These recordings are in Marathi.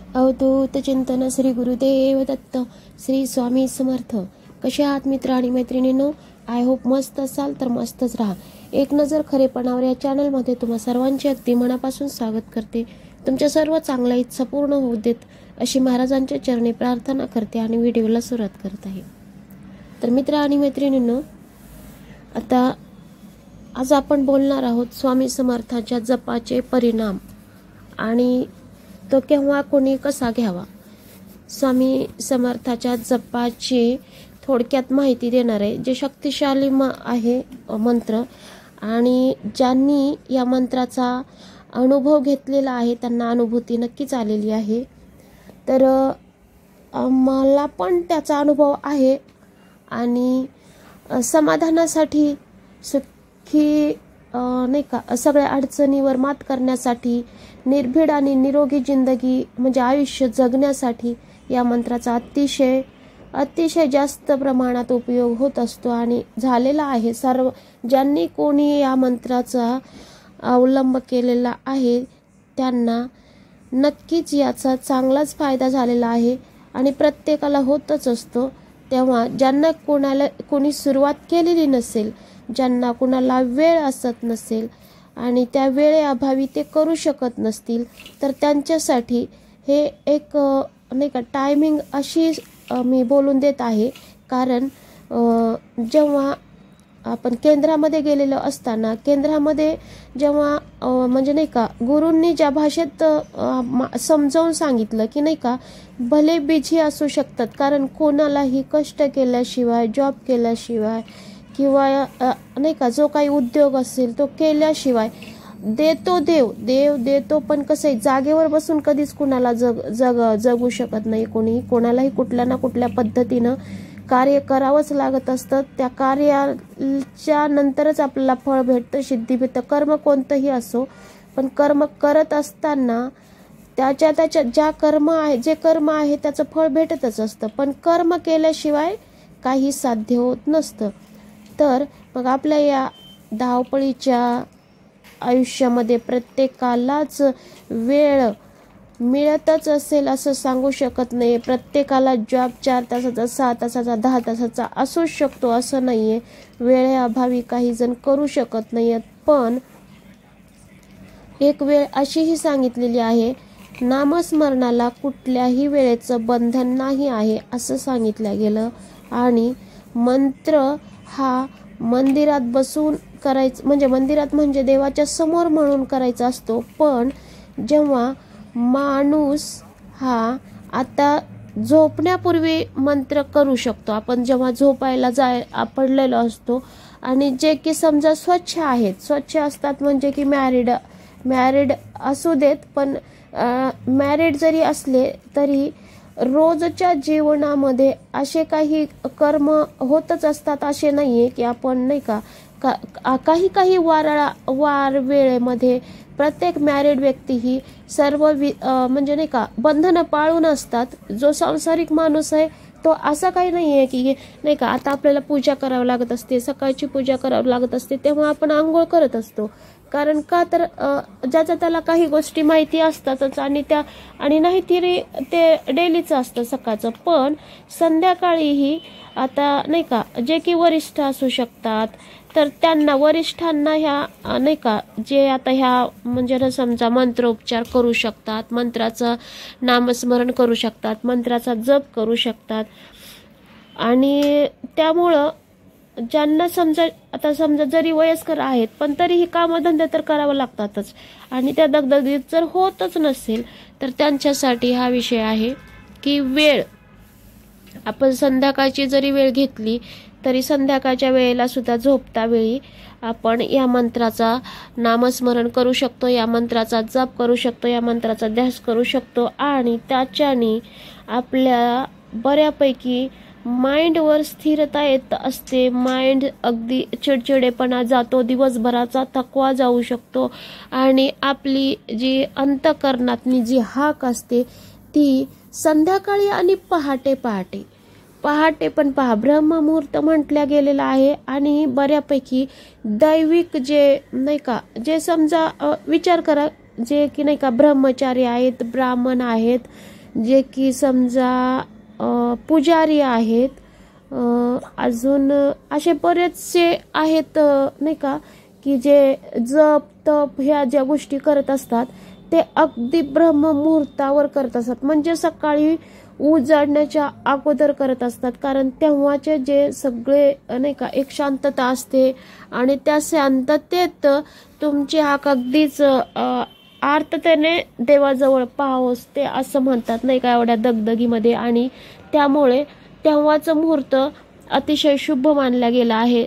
अवधूत चिंतन श्री गुरुदेव दत्त श्री स्वामी समर्थ। कसे आहात मित्र आणि मैत्रिणींनो? आय होप मस्त असाल तर मस्तच राहा। एक नजर खरेपणावर या चॅनलमध्ये तुम्हा सर्वांचे अगदी मनापासून स्वागत करते। तुमच्या सर्व चांगल्या इच्छा पूर्ण होऊ देत अशी महाराजांच्या चरणी प्रार्थना करते आणि व्हिडिओला सुरुवात करत आहे। तर मित्र आणि मैत्रिणींनो, आता आज आपण बोलणार आहोत स्वामी समर्थांच्या जपाचे परिणाम आणि तो केव्हा कोणी कसा घ्यावा। स्वामी समर्थाच्या जपाची थोडक्यात माहिती देणार आहे, जे शक्तिशाली आहे मंत्र, आणि ज्यांनी या मंत्राचा अनुभव घेतलेला आहे त्यांना अनुभूती नक्कीच आलेली आहे। तर मला पण त्याचा अनुभव आहे आणि समाधानासाठी, सुखी नाही का, सगळ्या अडचणीवर मात करण्यासाठी, निर्भीड आणि निरोगी जिंदगी म्हणजे आयुष्य जगण्यासाठी या मंत्राचा अतिशय जास्त प्रमाणात उपयोग होत असतो आणि झालेला आहे। सर्व ज्यांनी कोणी या मंत्राचा अवलंब केलेला आहे त्यांना नक्कीच याचा चांगलाच फायदा झालेला आहे आणि प्रत्येकाला होतच असतो। तेव्हा ज्यांना कोणी सुरुवात केलेली नसेल, ज्यांना कुणाला वेळ असत नसेल आणि त्या वेळेअभावी ते करू शकत नसतील, तर त्यांच्यासाठी हे एक नाही का टायमिंग अशी मी बोलून देत आहे। कारण जेव्हा आपण केंद्रामध्ये गेलेलो असताना, केंद्रामध्ये जेव्हा म्हणजे नाही का गुरूंनी ज्या भाषेत समजावून सांगितलं की नाही का, भले बिझी असू शकतात, कारण कोणालाही कष्ट केल्याशिवाय, जॉब केल्याशिवाय किंवा नाही का जो काही उद्योग असेल तो केल्याशिवाय देतो देव देतो, पण कसं आहे, जागेवर बसून कधीच कुणाला जगू शकत नाही। कोणालाही कुठल्या ना कुठल्या पद्धतीनं कार्य करावंच लागत असतं। त्या कार्याच्या नंतरच आपल्याला फळ भेटतं, सिद्धी भेटतं, कर्म कोणतंही असो। पण कर्म करत असताना त्याच्या जे कर्म आहे त्याचं फळ भेटतच असतं, पण कर्म केल्याशिवाय काही साध्य होत नसतं। तर मग आपल्या या धावपळीच्या आयुष्यामध्ये प्रत्येकालाच वेळ मिळतच असेल असं सांगू शकत नाही। प्रत्येकाला जॉब 4 तासाचा, 6 तासाचा, 10 तासाचा असू शकतो असं नाहीये। वेळेअभावी काही जण करू शकत नाहीयेत, पण एक वेळ अशीही सांगितलेली आहे, नामस्मरणाला कुठल्याही वेळेचं बंधन नाही आहे असं सांगितलं गेलं। आणि मंत्र हा मंदिरात बसून करायचं, म्हणजे देवाच्या समोर म्हणून करायचा असतो। पण जेव्हा माणूस हा आता झोपण्यापूर्वी मंत्र करू शकतो, आपण जेव्हा झोपायला पडलेलो असतो आणि जे की समजा स्वच्छ असतात, म्हणजे की मॅरिड असू देत, पण मॅरिड जरी असले तरी रोजच्या जीवनामध्ये असे काही कर्म होतच असतात। असे नाहीये की आपण नाही का काही वार वेळेमध्ये प्रत्येक मॅरिड व्यक्ती ही सर्व म्हणजे नाही का बंधनं पाळून असतात। जो सांसारिक माणूस आहे तो असं काही नाहीये की नाही का आता आपल्याला पूजा करावी लागत असते, सकाळची पूजा करावी लागत असते, तेव्हा आपण आंघोळ करत असतो। कारण का तर ज्याच्या त्याला काही गोष्टी माहिती असतातच आणि नाही तरी ते डेलीचं असतं सकाळचं। पण संध्याकाळीही आता नाही का जे की वरिष्ठ असू शकतात, तर त्यांना वरिष्ठांना ह्या नाही का जे आता ह्या म्हणजे समजा मंत्रोपचार करू शकतात, मंत्राचं नामस्मरण करू शकतात, मंत्राचा जप करू शकतात। आणि त्यामुळं ज्यांना समजा जरी वयस्कर आहेत पण तरीही कामधंदे तर करावं लागतातच, आणि त्या दगदगीत जर होतच नसेल तर त्यांच्यासाठी हा विषय आहे की वेळ आपण संध्याकाळची जरी वेळ घेतली तरी संध्याकाळच्या वेळेला सुद्धा झोपता वेळी आपण या मंत्राचा नामस्मरण करू शकतो, या मंत्राचा जप करू शकतो, या मंत्राचा ध्यास करू शकतो, आणि त्याच्याने आपल्या बऱ्यापैकी माइंडवर स्थिरता येत असते। माइंड अगदी चिडचिडेपणा जातो, दिवसभराचा थकवा जाऊ शकतो, आणि आपली जी अंतःकरणातली जी हाक असते ती संध्याकाळी आणि पहाटे पण ब्रह्ममुहूर्त म्हटल्या गेलेला आहे। आणि बऱ्यापैकी दैविक जे नाही का, जे समजा विचार करा, जे की नाही का ब्रह्मचारी आहेत, ब्राह्मण आहेत, जे की समजा पुजारी आहेत, अजून असे बरेचसे आहेत नाही का, की जे जप तप ह्या ज्या गोष्टी करत असतात ते अगदी ब्रह्ममुहूर्तावर करत असतात, म्हणजे सकाळी उजाडण्याच्या अगोदर करत असतात. कारण तेव्हाचे जे सगळे नाही का एक शांतता असते आणि त्या शांततेत तुमची हाक अगदीच आर्ततेने देवाजवळ पाहावंच ते असं म्हणतात नाही का, एवढ्या दगदगीमध्ये. आणि त्यामुळे तेव्हाचं मुहूर्त अतिशय शुभ मानला गेला आहे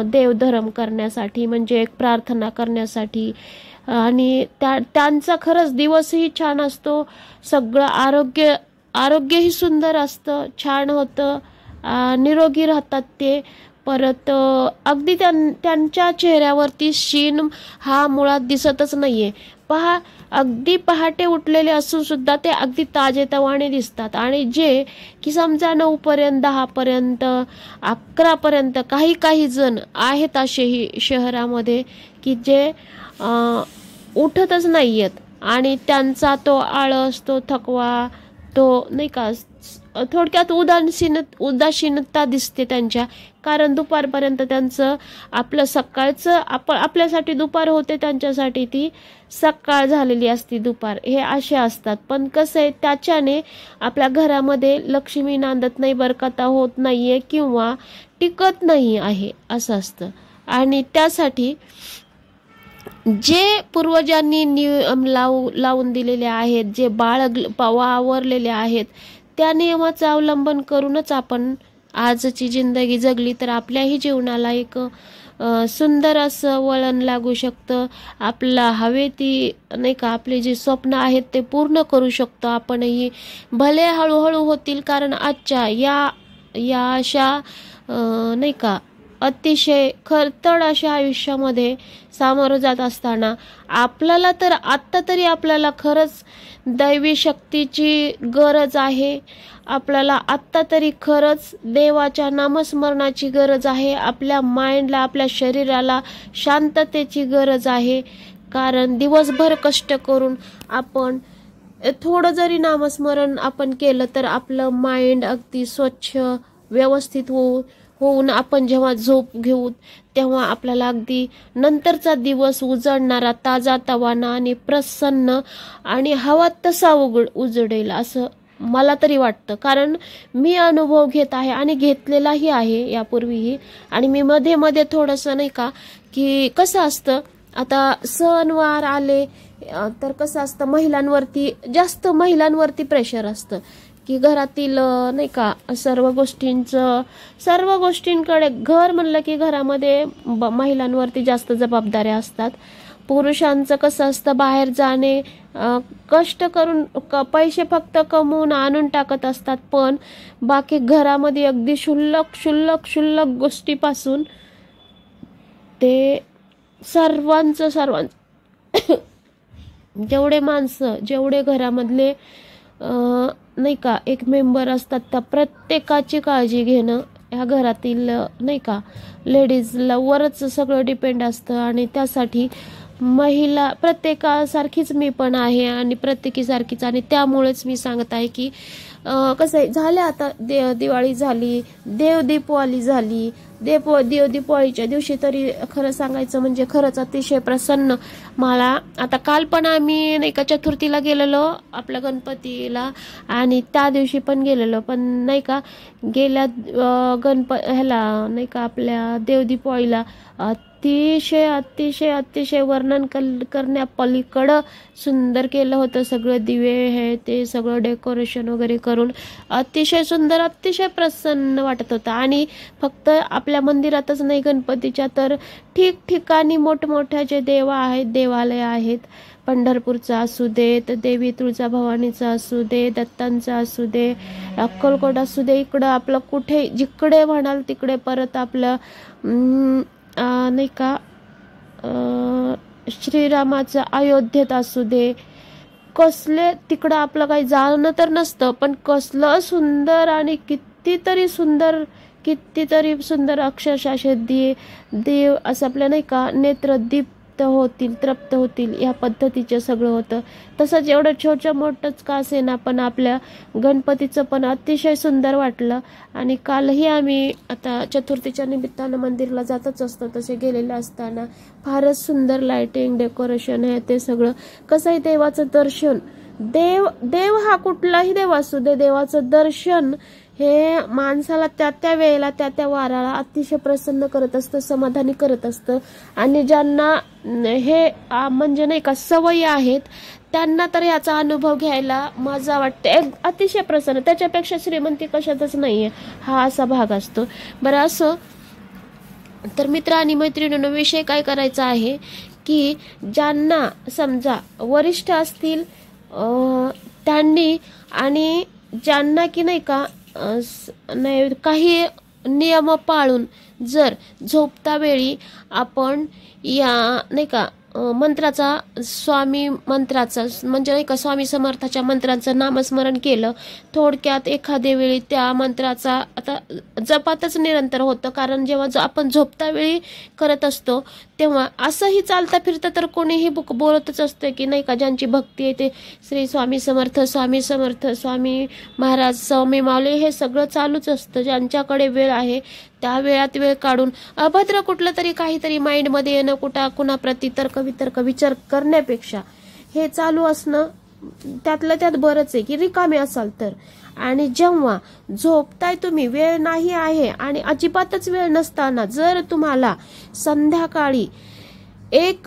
देवधर्म करण्यासाठी, म्हणजे एक प्रार्थना करण्यासाठी. आणि त्यांचा खरंच दिवसही छान असतो, सगळं आरोग्यही सुंदर असतं, छान होतं, निरोगी राहतात ते. परत अगदी त्यांच्या चेहऱ्यावरती शीण हा मुळात दिसतच नाहीये. पहा, अगदी पहाटे उठलेले असून सुद्धा ते अगदी ताजेतवाने दिसतात. आणि जे की समजा 9 पर्यंत 10 पर्यंत 11 पर्यंत काही जण आहेत असेही शहरामध्ये की जे उठतच नाहीयेत आणि त्यांचा तो आळस, तो थकवा, तो नाही का थोडक्यात उदासीनता दिसते त्यांच्या. कारण दुपारपर्यंत त्यांचं आपलं सकाळचं आपल्यासाठी दुपार होते, त्यांच्यासाठी ती सकाळ झालेली असती दुपार, हे असे असतात. पण कसं आहे, त्याच्याने आपल्या घरामध्ये लक्ष्मी नांदत नाही, बरकता होत नाहीये किंवा टिकत नाही आहे असं असतं. आणि त्यासाठी जे पूर्वजांनी नियम लावून दिलेले आहेत, जे वावरलेले आहेत, त्या नियमाचं अवलंबन करूनच आपण आजची जिंदगी जगली तर आपल्याही जीवनाला एक सुंदर असं वळण लागू शकतं. आपला हवे ती नाही का आपले जे स्वप्न आहेत ते पूर्ण करू शकतो आपणही. भले हळूहळू होतील, कारण आजच्या या अशा नाही का अतिशय खरतड अशा आयुष्यामध्ये सामोरं जात असताना आपल्याला तर आत्ता तरी आपल्याला खरंच दैवी शक्तीची गरज आहे. आपल्याला आत्ता तरी खरंच देवाच्या नामस्मरणाची गरज आहे. आपल्या माइंडला, आपल्या शरीराला शांततेची गरज आहे. कारण दिवसभर कष्ट करून आपण थोडं जरी नामस्मरण आपण केलं तर आपलं माइंड अगदी स्वच्छ व्यवस्थित होऊन आपण जेव्हा झोप घेऊ तेव्हा आपल्याला अगदी नंतरचा दिवस उजळणारा, ताजा तवाना आणि प्रसन्न आणि हवा तसा उजळेल असं मला तरी वाटतं. कारण मी अनुभव घेत आहे आणि घेतलेलाही आहे यापूर्वीही. आणि मी मध्ये मध्ये थोडंसं नाही का की कसं असतं, आता सणवार आले तर कसं असतं, महिलांवरती प्रेशर असतं की घरातील नाही का सर्व गोष्टींकडे, घर म्हणलं की घरामध्ये महिलांवरती जास्त जबाबदाऱ्या असतात. पुरुषांचं कसं असतं, बाहेर जाणे, कष्ट करून पैसे फक्त कमवून आणून टाकत असतात. पण बाकी घरामध्ये अगदी क्षुल्लक गोष्टीपासून ते सर्वांचं जेवढे घरामधले नाही का एक मेंबर असतात त्या प्रत्येकाची काळजी घेणं ह्या घरातील नाही का लेडीजला वरच सगळं डिपेंड असतं. आणि त्यासाठी महिला प्रत्येकासारखीच मी पण आहे आणि प्रत्येकीसारखीच. आणि त्यामुळेच मी सांगत आहे की कसं आहे, झालं आता दिवाळी झाली, देवदीपवाली झाली. देवदीपवाळीच्या दिवशी तरी खरं सांगायचं म्हणजे खरंच अतिशय प्रसन्न मला. आता काल पण आम्ही नाही का चतुर्थीला गेलेलो आपल्या गणपतीला, आणि त्या दिवशी पण गेलेलो. पण नाही का गेल्या ह्याला नाही का आपल्या देवदीपवाळीला अतिशय वर्णन करण्यापलीकडं सुंदर केलं होतं. सगळं दिवे हे ते सगळं डेकोरेशन वगैरे करून अतिशय सुंदर, अतिशय प्रसन्न वाटत होतं. आणि फक्त आपल्या मंदिरातच नाही गणपतीच्या, तर ठिकठिकाणी मोठमोठ्या जे देवालय आहेत, पंढरपूरचा असू दे, तर देवी तुळजाभवानीचा असू दे, दत्तांचा असू दे, अक्कलकोट असू दे, इकडं आपलं कुठे जिकडे म्हणाल तिकडे. परत आपलं नाही का श्रीरामाचं अयोध्येत असू दे, कसले तिकडं आपलं काही जाणं तर नसतं, पण कसलं सुंदर आणि कितीतरी सुंदर अक्षरशः देव असं आपल्या नाही का नेत्रदीप तृप्त होतील या पद्धतीचं सगळं होतं. तसंच एवढं छोटं मोठंच का असेना पण आपल्या गणपतीचं पण अतिशय सुंदर वाटलं. आणि कालही आम्ही आता चतुर्थीच्या निमित्तानं मंदिरला जातच असतो, तसे गेलेले असताना फारच सुंदर लाइटिंग डेकोरेशन आहे ते सगळं. कसं आहे देवाचं दर्शन, देव हा कुठलाही देव असू दे, देवाचं दर्शन हे माणसाला त्या वेळेला त्या वाराला अतिशय प्रसन्न करत असतं, समाधानी करत असतं. आणि ज्यांना हे म्हणजे नाही का सवयी आहेत त्यांना तर याचा अनुभव घ्यायला मजा वाटते, अतिशय प्रसन्न. त्याच्यापेक्षा श्रीमंती कशातच नाहीये, हा असा भाग असतो. बरं असं तर मित्र आणि मैत्रिणींनो विषय काय करायचा आहे की ज्यांना समजा वरिष्ठ असतील त्यांनी आणि ज्यांना की नाही का नाही काही नियम पाळून जर झोपता वेळी आपण या नाही का मंत्राचा स्वामी मंत्राचा म्हणजे नाही का स्वामी समर्थाच्या मंत्राचं नामस्मरण केलं, थोडक्यात एखाद्या वेळी त्या मंत्राचा आता जपातच निरंतर होतं. कारण जेव्हा आपण झोपता वेळी करत असतो तेव्हा असंही चालता फिरता तर कोणीही बोलतच असतं की नाही का ज्यांची भक्ती आहे ते श्री स्वामी समर्थ, स्वामी समर्थ, स्वामी महाराज, स्वामी माऊली हे सगळं चालूच असतं. ज्यांच्याकडे वेळ आहे त्या वेळात वेळ काढून अभद्र कुठलं तरी काहीतरी माइंडमध्ये येणं, कुणाप्रती तर्क वितर्क विचार करण्यापेक्षा हे चालू असणं त्यातलं त्यात बरंच आहे की रिकामे असाल तर. आणि जेव्हा झोपताय तुम्ही वेळ नाही आहे आणि अजिबातच वेळ नसताना जर तुम्हाला संध्याकाळी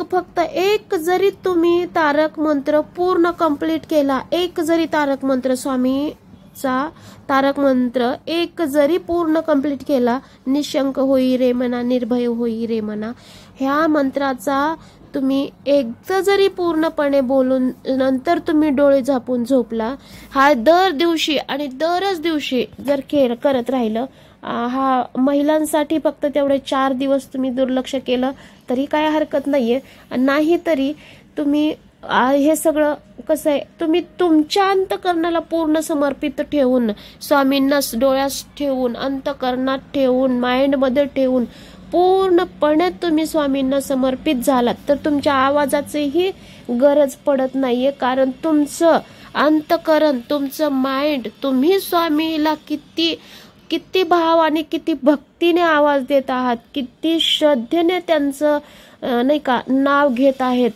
फक्त एक जरी तुम्ही तारक मंत्र पूर्ण कंप्लीट केला, एक जरी तारक मंत्र स्वामीचा तारक मंत्र एक जरी पूर्ण कंप्लीट केला, निशंक होई रे मना, निर्भय होई रे मना, ह्या मंत्राचा तुम्ही एकदा जरी पूर्णपणे बोलून नंतर तुम्ही डोळे झापून झोपला, हा दर दिवशी आणि दरच दिवशी जर करत राहिलं, हा महिलांसाठी फक्त तेवढे 4 दिवस तुम्ही दुर्लक्ष केलं तरी काय हरकत नाहीये. नाही तरी तुम्ही हे सगळं कसं आहे तुम्ही तुमच्या अंतकरणाला पूर्ण समर्पित ठेवून, स्वामींना डोळ्यास ठेवून, अंतकरणात ठेवून, माइंडमध्ये ठेवून पूर्णपणे तुम्ही स्वामींना समर्पित झालात तर तुमच्या आवाजाचीही गरज पडत नाहीये. कारण तुमचं अंतकरण, तुमचं माइंड, तुम्ही स्वामीला किती भाव आणि किती भक्तीने आवाज देत आहात, किती श्रद्धेने त्यांचं नाही का नाव घेत आहेत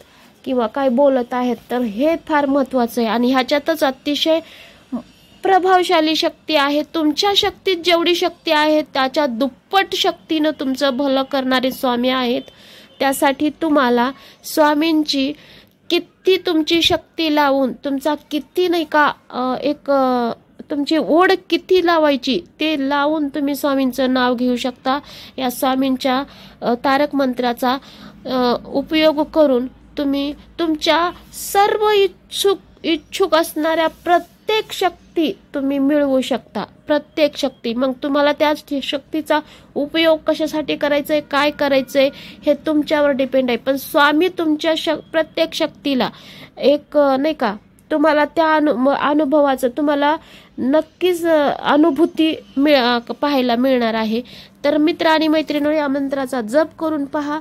किंवा काय बोलत आहेत, तर हे फार महत्वाचं आहे. आणि ह्याच्यातच अतिशय प्रभावशाली शक्ती आहे. तुमच्या शक्तीत जेवढी शक्ती आहे त्याच्या दुप्पट शक्तीनं तुमचं भलं करणारे स्वामी आहेत. त्यासाठी तुम्हाला स्वामींची किती तुमची शक्ती लावून, तुमचा किती नाही का एक तुमची ओढ किती लावायची ते लावून तुम्ही स्वामींचं नाव घेऊ शकता. या स्वामींच्या तारक मंत्राचा उपयोग करून तुम्ही तुमच्या सर्व इच्छुक असणाऱ्या प्रत्येक शक्ती तुम्ही मिळवू शकता, प्रत्येक शक्ती. मग तुम्हाला त्या शक्तीचा उपयोग कशासाठी करायचंय, काय करायचंय हे तुमच्यावर डिपेंड आहे. पण स्वामी तुमच्या प्रत्येक शक्तीला एक नाही का तुम्हाला त्या अनुभवाचं तुम्हाला नक्कीच अनुभूती पाहायला मिळणार आहे. तर मित्र आणि मैत्रिणींनो या मंत्राचा जप करून पहा,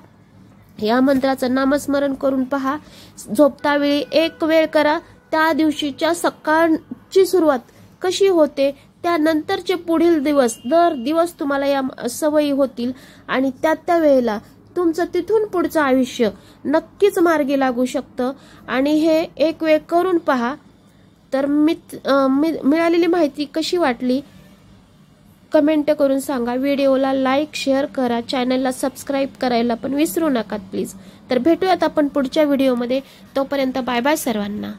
या मंत्राचं नामस्मरण करून पहा. झोपता वेळी एक वेळ करा. त्या दिवशीच्या सकाळची सुरुवात कशी होते त्यानंतरचे पुढील दिवस दर दिवस तुम्हाला या सवयी होतील आणि त्या वेळेला तुमचं तिथून पुढचं आयुष्य नक्कीच मार्गी लागू शकतं. आणि हे एक वेळ करून पहा. तर मिळालेली माहिती कशी वाटली कमेंट करून सांगा. व्हिडिओला लाईक शेअर करा, चॅनलला सबस्क्राईब करायला पण विसरू नका प्लीज. तर भेटूयात आपण पुढच्या व्हिडिओमध्ये. तोपर्यंत बाय बाय सर्वांना.